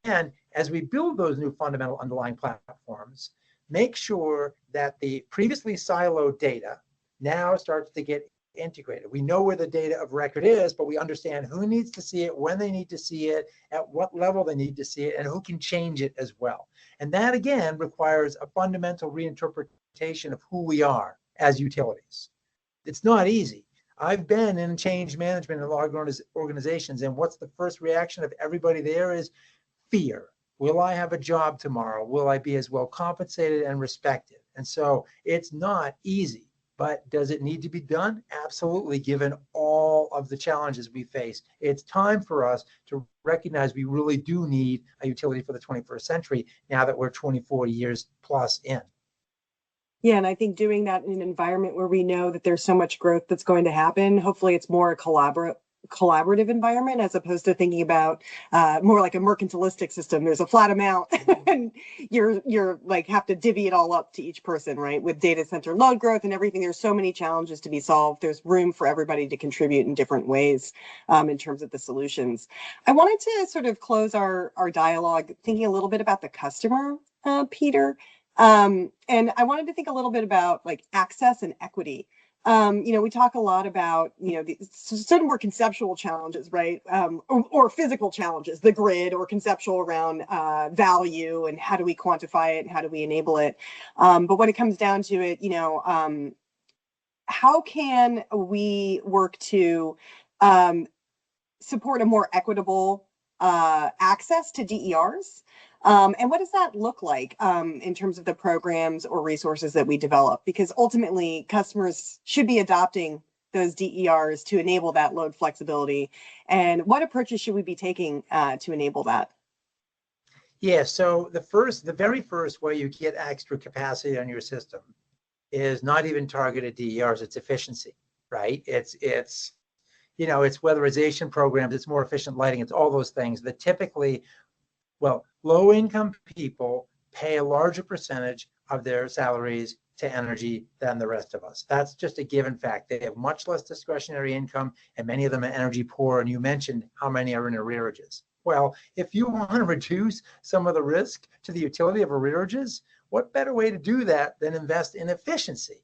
And as we build those new fundamental underlying platforms, make sure that the previously siloed data now starts to get integrated. We know where the data of record is, but we understand who needs to see it, when they need to see it, at what level they need to see it, and who can change it as well. And that, again, requires a fundamental reinterpretation of who we are as utilities. It's not easy. I've been in change management in large organizations, and what's the first reaction of everybody there is fear. Will I have a job tomorrow? Will I be as well compensated and respected? And so it's not easy, but does it need to be done? Absolutely, given all of the challenges we face. It's time for us to recognize we really do need a utility for the 21st century now that we're 24 years plus in. Yeah, and I think doing that in an environment where we know that there's so much growth that's going to happen, hopefully it's more a collaborative environment as opposed to thinking about more like a mercantilistic system. There's a flat amount and you're like have to divvy it all up to each person, right? With data center load growth and everything, there's so many challenges to be solved. There's room for everybody to contribute in different ways in terms of the solutions. I wanted to sort of close our dialogue thinking a little bit about the customer, Peter. And I wanted to think a little bit about like access and equity. We talk a lot about, the certain more conceptual challenges, right? Or physical challenges, the grid, or conceptual around value and how do we quantify it and how do we enable it. But when it comes down to it, how can we work to support a more equitable access to DERs? And what does that look like in terms of the programs or resources that we develop? Because ultimately, customers should be adopting those DERs to enable that load flexibility. And what approaches should we be taking to enable that? Yeah, so the very first way you get extra capacity on your system is not even targeted DERs, it's efficiency, right? It's weatherization programs, it's more efficient lighting, it's all those things that typically, low-income people pay a larger percentage of their salaries to energy than the rest of us. That's just a given fact. They have much less discretionary income, and many of them are energy poor, and you mentioned how many are in arrearages. Well, if you want to reduce some of the risk to the utility of arrearages, what better way to do that than invest in efficiency?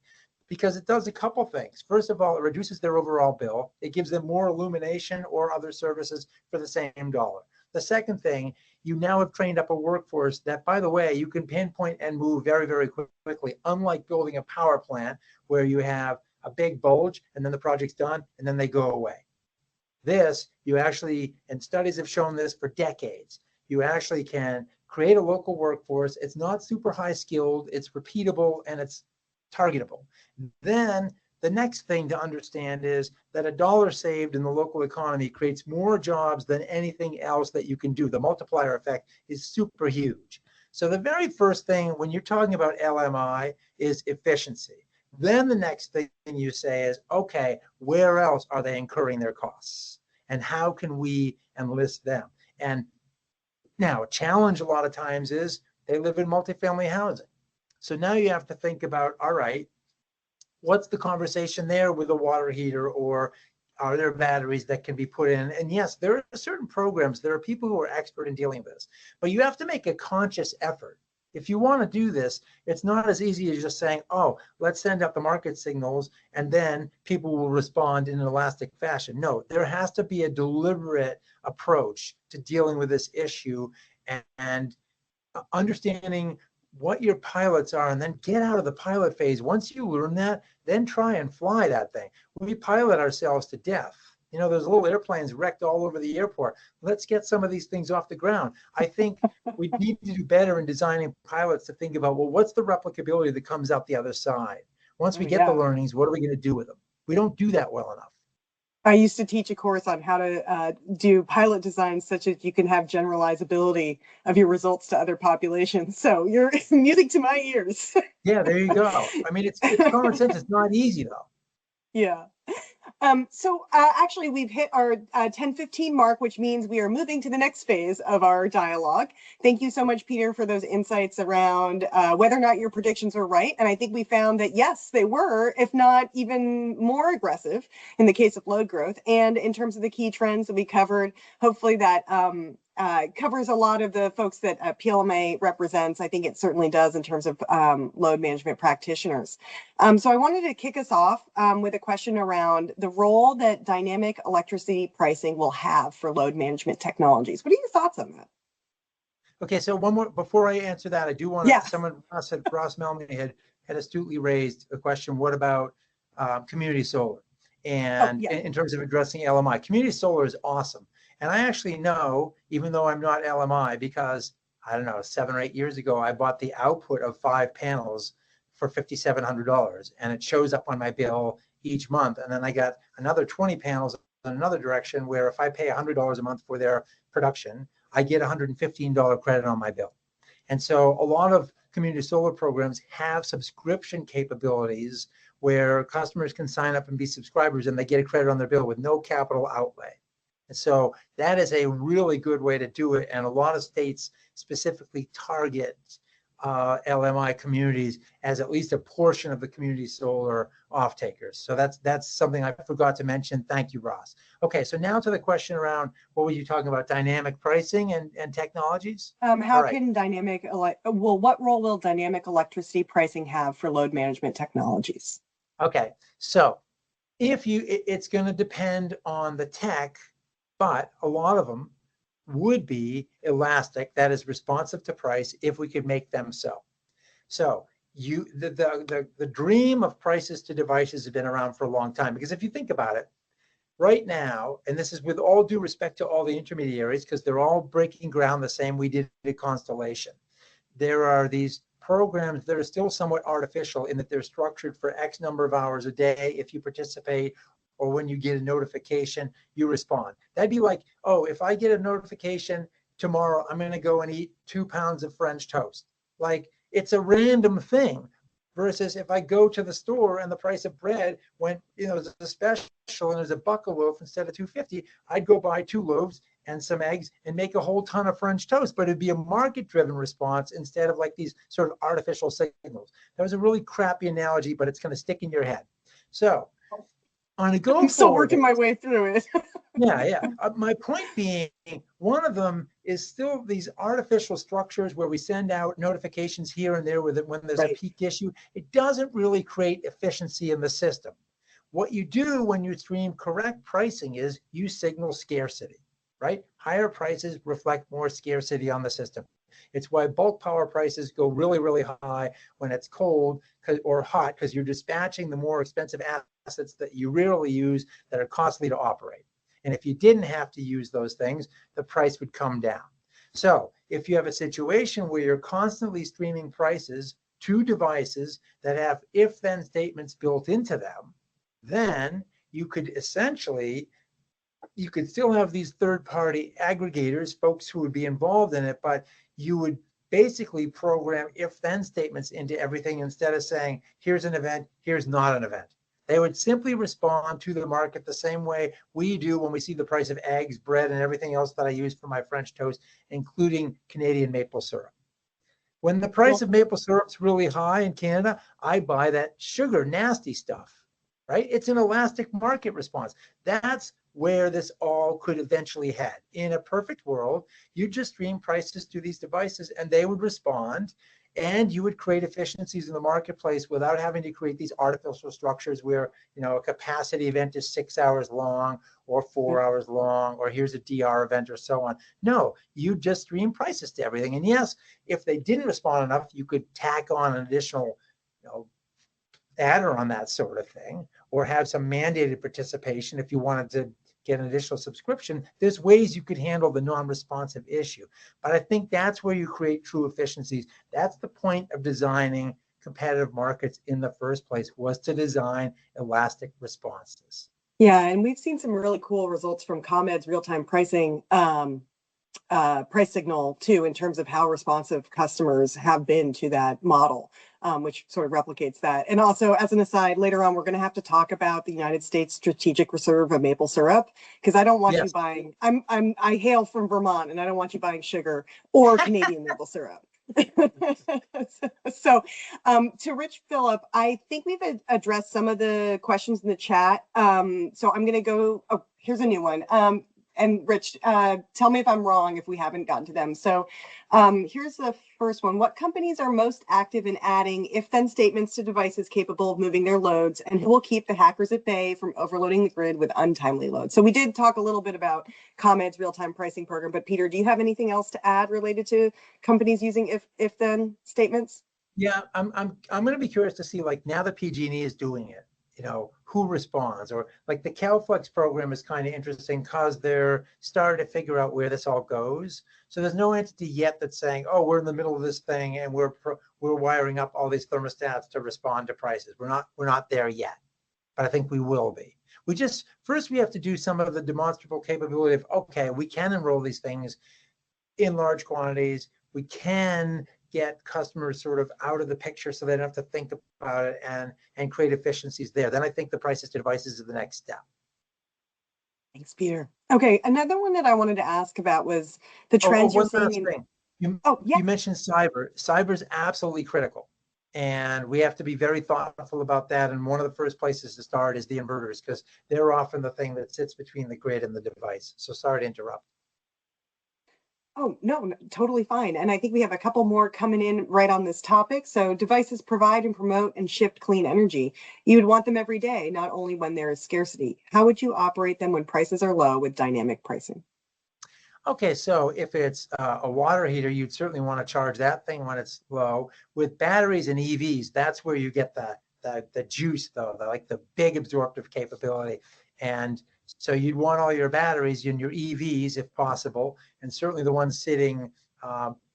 Because it does a couple things. First of all, it reduces their overall bill. It gives them more illumination or other services for the same dollar. The second thing, you now have trained up a workforce that, by the way, you can pinpoint and move very, very quickly, unlike building a power plant where you have a big bulge and then the project's done and then they go away. This, you actually, and studies have shown this for decades, you actually can create a local workforce. It's not super high skilled, it's repeatable, and it's targetable. Then the next thing to understand is that a dollar saved in the local economy creates more jobs than anything else that you can do. The multiplier effect is super huge. So the very first thing when you're talking about LMI is efficiency. Then the next thing you say is, okay, where else are they incurring their costs? And how can we enlist them? And now, a challenge a lot of times is they live in multifamily housing. So now you have to think about, all right, what's the conversation there with a water heater, or are there batteries that can be put in? And yes, there are certain programs, there are people who are expert in dealing with this, but you have to make a conscious effort. If you want to do this, it's not as easy as just saying, oh, let's send out the market signals and then people will respond in an elastic fashion. No, there has to be a deliberate approach to dealing with this issue and understanding what your pilots are, and then get out of the pilot phase. Once you learn that, then try and fly that thing. We pilot ourselves to death. Those little airplanes wrecked all over the airport. Let's get some of these things off the ground. I think we need to do better in designing pilots to think about, well, what's the replicability that comes out the other side? Once we get the learnings, what are we going to do with them? We don't do that well enough. I used to teach a course on how to do pilot designs such that you can have generalizability of your results to other populations. So you're music to my ears. Yeah, there you go. I mean, it's common sense. It's not easy, though. Yeah. So actually, we've hit our 10:15 mark, which means we are moving to the next phase of our dialogue. Thank you so much, Peter, for those insights around whether or not your predictions were right. And I think we found that, yes, they were, if not even more aggressive in the case of load growth. And in terms of the key trends that we covered, hopefully that covers a lot of the folks that PLMA represents. I think it certainly does in terms of load management practitioners. So I wanted to kick us off with a question around the role that dynamic electricity pricing will have for load management technologies. What are your thoughts on that? Okay, so one more, before I answer that, I do want to, someone said Ross Melmy had astutely raised a question, what about community solar? Oh, And yeah. in terms of addressing LMI, community solar is awesome. And I actually know, even though I'm not LMI, because I don't know, 7 or 8 years ago, I bought the output of 5 panels for $5,700, and it shows up on my bill each month. And then I got another 20 panels in another direction, where if I pay $100 a month for their production, I get $115 credit on my bill. And so a lot of community solar programs have subscription capabilities where customers can sign up and be subscribers, and they get a credit on their bill with no capital outlay. And so that is a really good way to do it. And a lot of states specifically target LMI communities as at least a portion of the community solar off-takers. So that's something I forgot to mention. Thank you, Ross. Okay, so now to the question around, what were you talking about, dynamic pricing and technologies? How can what role will dynamic electricity pricing have for load management technologies? Okay, so it's going to depend on the tech, but a lot of them would be elastic, that is responsive to price, if we could make them so. So the dream of prices to devices has been around for a long time, because if you think about it, right now, and this is with all due respect to all the intermediaries, because they're all breaking ground the same we did at Constellation, there are these programs that are still somewhat artificial in that they're structured for X number of hours a day. If you participate, or when you get a notification, you respond. That'd be like, oh, if I get a notification tomorrow, I'm going to go and eat 2 pounds of French toast. Like, it's a random thing. Versus if I go to the store and the price of bread went, there's a special and there's a buck a loaf instead of $2.50, I'd go buy 2 loaves and some eggs and make a whole ton of French toast. But it'd be a market-driven response instead of like these sort of artificial signals. That was a really crappy analogy, but it's going to stick in your head. So on a go I'm still forward, working my way through it. yeah. My point being, one of them is still these artificial structures where we send out notifications here and there when there's a peak issue. It doesn't really create efficiency in the system. What you do when you stream correct pricing is you signal scarcity, right? Higher prices reflect more scarcity on the system. It's why bulk power prices go really, really high when it's cold or hot, because you're dispatching the more expensive assets that you rarely use, that are costly to operate. And if you didn't have to use those things, the price would come down. So if you have a situation where you're constantly streaming prices to devices that have if-then statements built into them, then you could still have these third-party aggregators, folks who would be involved in it, but you would basically program if-then statements into everything instead of saying, here's an event, here's not an event. They would simply respond to the market the same way we do when we see the price of eggs, bread, and everything else that I use for my French toast, including Canadian maple syrup. When the price of maple syrup's really high in Canada, I buy that sugar, nasty stuff, right? It's an elastic market response. That's where this all could eventually head. In a perfect world, you just stream prices to these devices and they would respond, and you would create efficiencies in the marketplace without having to create these artificial structures where, a capacity event is 6 hours long or 4 hours long, or here's a DR event or so on. No, you just stream prices to everything. And yes, if they didn't respond enough, you could tack on an additional, adder on that sort of thing, or have some mandated participation if you wanted to get an additional subscription. There's ways you could handle the non-responsive issue. But I think that's where you create true efficiencies. That's the point of designing competitive markets in the first place, was to design elastic responses. Yeah, and we've seen some really cool results from ComEd's real-time pricing price signal too, in terms of how responsive customers have been to that model, which sort of replicates that. And also, as an aside, later on, we're going to have to talk about the United States strategic reserve of maple syrup, because I don't want you buying, I hail from Vermont, and I don't want you buying sugar or Canadian maple syrup. So to Rich Phillip, I think we've addressed some of the questions in the chat. So I'm going to go, here's a new one. And Rich, tell me if I'm wrong if we haven't gotten to them. So here's the first one. What companies are most active in adding if-then statements to devices capable of moving their loads, and who will keep the hackers at bay from overloading the grid with untimely loads? So we did talk a little bit about ComEd's real-time pricing program, but Peter, do you have anything else to add related to companies using if-then statements? Yeah, I'm going to be curious to see, like, now that PG&E is doing it, who responds, or like the CalFlex program is kind of interesting because they're starting to figure out where this all goes. So there's no entity yet that's saying, oh, we're in the middle of this thing and we're wiring up all these thermostats to respond to prices. We're not there yet, but I think we will be. First we have to do some of the demonstrable capability of, okay, we can enroll these things in large quantities. We can get customers sort of out of the picture so they don't have to think about it and create efficiencies there. Then I think the prices to devices is the next step. Thanks, Peter. Okay, another one that I wanted to ask about was the trends you're seeing in. Thing. You Yeah. mentioned cyber. Cyber is absolutely critical, and we have to be very thoughtful about that. And one of the first places to start is the inverters, because they're often the thing that sits between the grid and the device. So sorry to interrupt. Oh, no, totally fine. And I think we have a couple more coming in right on this topic. So devices provide and promote and shift clean energy. You would want them every day, not only when there is scarcity. How would you operate them when prices are low with dynamic pricing? Okay, so if it's a water heater, you'd certainly want to charge that thing when it's low. With batteries and EVs, that's where you get the juice, though, like the big absorptive capability. And so you'd want all your batteries in your EVs if possible, and certainly the ones sitting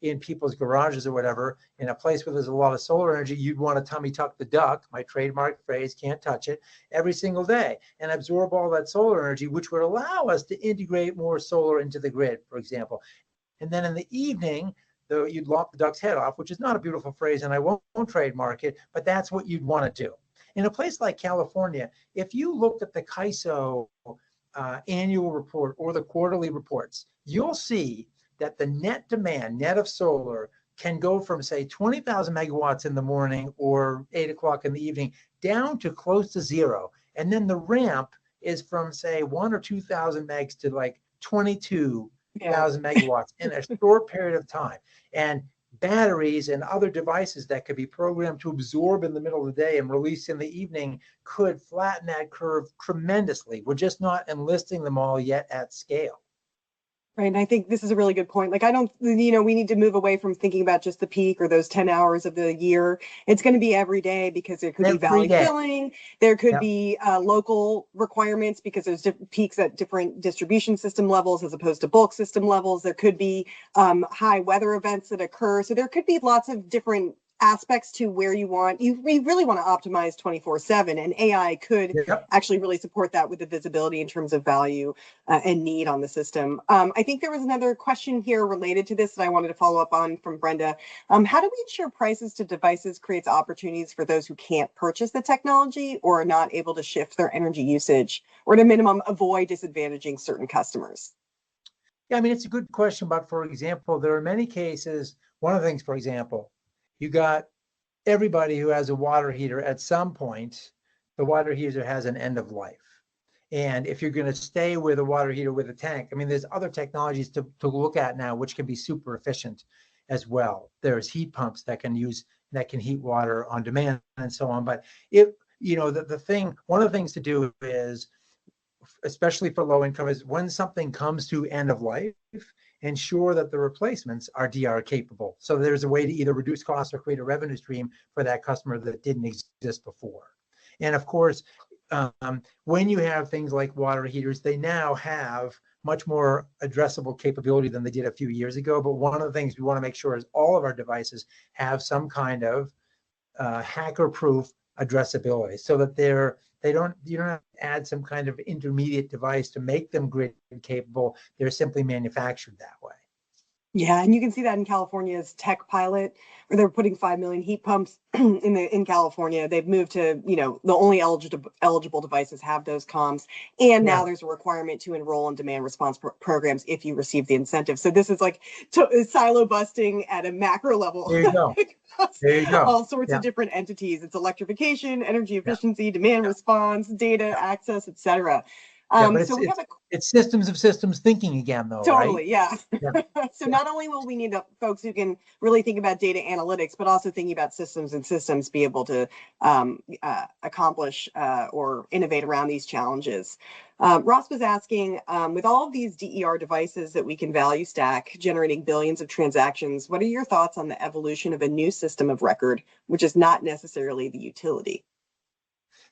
in people's garages or whatever, in a place where there's a lot of solar energy, you'd want to tummy tuck the duck, my trademark phrase, can't touch it, every single day and absorb all that solar energy, which would allow us to integrate more solar into the grid, for example. And then in the evening, you'd lop the duck's head off, which is not a beautiful phrase, and I won't trademark it, but that's what you'd want to do. In a place like California, if you looked at the CAISO annual report or the quarterly reports, you'll see that the net demand, net of solar, can go from, say, 20,000 megawatts in the morning or 8 o'clock in the evening down to close to zero. And then the ramp is from, say, 1 or 2,000 megs to like 22,000 megawatts in a short period of time. And batteries and other devices that could be programmed to absorb in the middle of the day and release in the evening could flatten that curve tremendously. We're just not enlisting them all yet at scale. Right. And I think this is a really good point. Like, we need to move away from thinking about just the peak or those 10 hours of the year. It's going to be every day, because there could be valley filling. There could be local requirements because there's peaks at different distribution system levels as opposed to bulk system levels. There could be high weather events that occur. So there could be lots of different aspects to where you really want to optimize 24/7, and AI could actually really support that with the visibility in terms of value and need on the system. I think there was another question here related to this that I wanted to follow up on from Brenda. How do we ensure prices to devices creates opportunities for those who can't purchase the technology or are not able to shift their energy usage, or at a minimum avoid disadvantaging certain customers? Yeah, I mean, it's a good question, but for example, there are many cases. One of the things, for example, you got everybody who has a water heater at some point, the water heater has an end of life. And if you're going to stay with a water heater with a tank, I mean, there's other technologies to look at now, which can be super efficient as well. There's heat pumps that can heat water on demand and so on. But one of the things to do is, especially for low income, is when something comes to end of life, ensure that the replacements are DR capable. So there's a way to either reduce costs or create a revenue stream for that customer that didn't exist before. And of course, when you have things like water heaters, they now have much more addressable capability than they did a few years ago. But one of the things we want to make sure is all of our devices have some kind of hacker-proof addressability, so that you don't have to add some kind of intermediate device to make them grid capable. They're simply manufactured that way. Yeah, and you can see that in California's tech pilot, where they're putting 5 million heat pumps in California. They've moved to, the only eligible devices have those comms, and now there's a requirement to enroll in demand response programs if you receive the incentive. So this is like silo busting at a macro level. There you go. There you go. All sorts of different entities. It's electrification, energy efficiency, demand response, data access, etc. But it's systems of systems thinking again, though. Totally, right? Yeah. So not only will we need folks who can really think about data analytics, but also thinking about systems and systems be able to accomplish or innovate around these challenges. Ross was asking, with all of these DER devices that we can value stack, generating billions of transactions, what are your thoughts on the evolution of a new system of record, which is not necessarily the utility?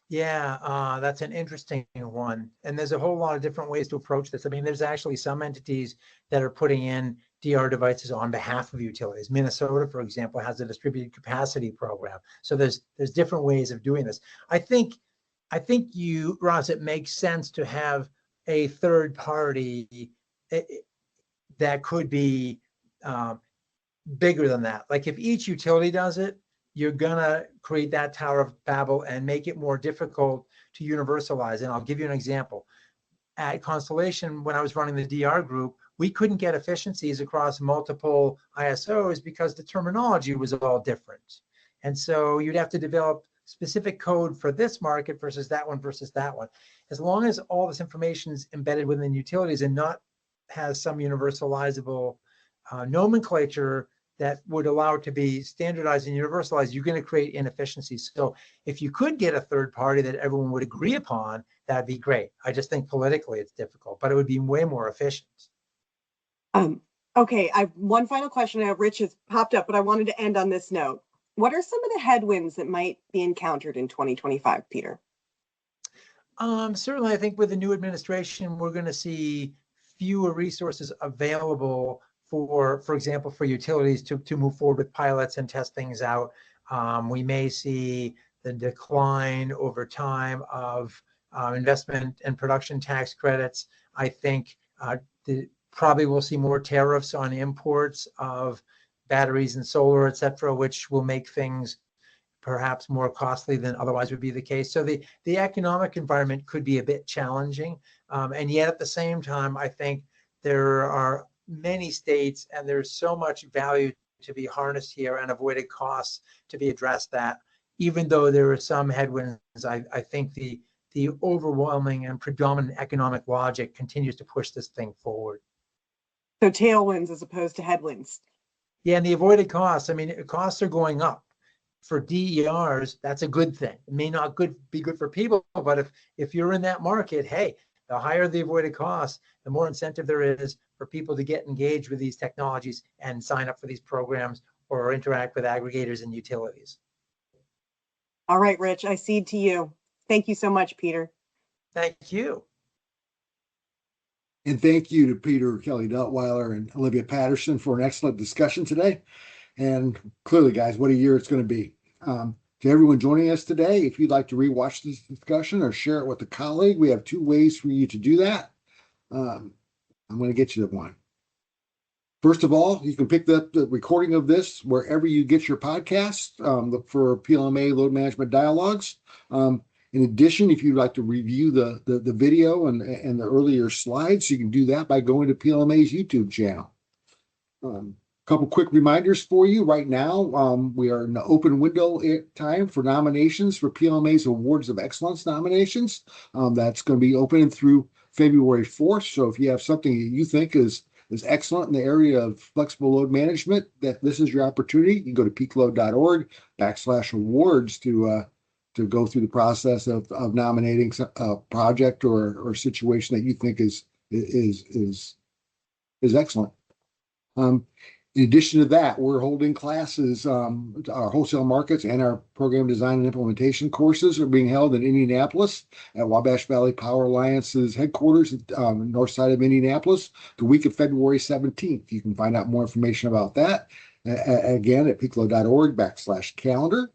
Yeah, that's an interesting one. And there's a whole lot of different ways to approach this. I mean, there's actually some entities that are putting in DR devices on behalf of utilities. Minnesota, for example, has a distributed capacity program. So there's different ways of doing this. I think you, Ross, it makes sense to have a third party eh, that could be um, bigger than that. Like if each utility does it, you're gonna create that Tower of Babel and make it more difficult to universalize. And I'll give you an example. At Constellation, when I was running the DR group, we couldn't get efficiencies across multiple ISOs because the terminology was all different. And so you'd have to develop specific code for this market versus that one versus that one. As long as all this information is embedded within utilities and not has some universalizable nomenclature that would allow it to be standardized and universalized, you're going to create inefficiencies. So if you could get a third party that everyone would agree upon, that'd be great. I just think politically it's difficult, but it would be way more efficient. Um, okay, I have one final question. I know Rich has popped up, but I wanted to end on this note. What are some of the headwinds that might be encountered in 2025, Peter? Certainly, I think with the new administration, we're going to see fewer resources available for example, for utilities to move forward with pilots and test things out. We may see the decline over time of investment and production tax credits. I think probably we'll see more tariffs on imports of batteries and solar, et cetera, which will make things perhaps more costly than otherwise would be the case. So the economic environment could be a bit challenging. And yet at the same time, I think there are many states and there's so much value to be harnessed here and avoided costs to be addressed that even though there are some headwinds, I think the overwhelming and predominant economic logic continues to push this thing forward. So tailwinds as opposed to headwinds. Yeah, and the avoided costs, I mean, costs are going up. For DERs, that's a good thing. It may not be good for people, but if you're in that market, hey, the higher the avoided costs, the more incentive there is for people to get engaged with these technologies and sign up for these programs or interact with aggregators and utilities. All right, Rich, I cede to you. Thank you so much, Peter. Thank you. And thank you to Peter Kelly-Detwiler and Olivia Patterson for an excellent discussion today. And clearly, guys, what a year it's going to be. To everyone joining us today, if you'd like to rewatch this discussion or share it with a colleague, we have two ways for you to do that. I'm going to get you to one. First of all, you can pick up the recording of this wherever you get your podcasts. Look for PLMA Load Management Dialogues. In addition, if you'd like to review the video and the earlier slides, you can do that by going to PLMA's YouTube channel. Couple quick reminders for you. Right now, we are in the open window time for nominations for PLMA's Awards of Excellence nominations. That's going to be open through February 4th. So if you have something that you think is excellent in the area of flexible load management, that this is your opportunity. You can go to peakload.org/awards to go through the process of nominating a project or situation that you think is excellent. In addition to that, we're holding classes. Our wholesale markets and our program design and implementation courses are being held in Indianapolis at Wabash Valley Power Alliance's headquarters, north side of Indianapolis, the week of February 17th. You can find out more information about that again at peakload.org/calendar.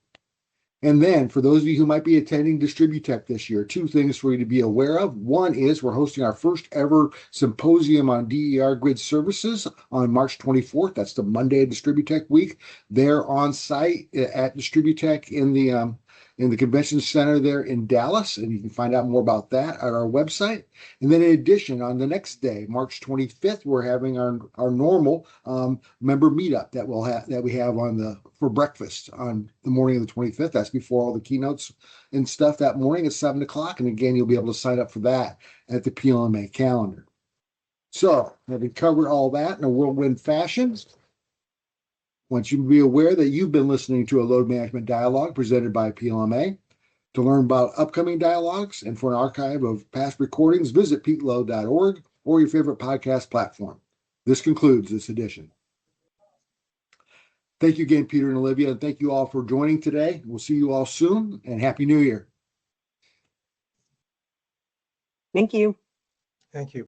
And then for those of you who might be attending Distributech this year, two things for you to be aware of. One is we're hosting our first ever symposium on DER grid services on March 24th. That's the Monday of Distributech week. They're on site at Distributech in the convention center there in Dallas. And you can find out more about that at our website. And then in addition, on the next day, March 25th, we're having our normal member meetup that we have for breakfast on the morning of the 25th. That's before all the keynotes and stuff that morning at 7 o'clock. And again, you'll be able to sign up for that at the PLMA calendar. So having covered all that in a whirlwind fashion, I want you to be aware that you've been listening to a load management dialogue presented by PLMA. To learn about upcoming dialogues and for an archive of past recordings, visit peakload.org or your favorite podcast platform. This concludes this edition. Thank you again, Peter and Olivia, and thank you all for joining today. We'll see you all soon, and Happy New Year. Thank you. Thank you.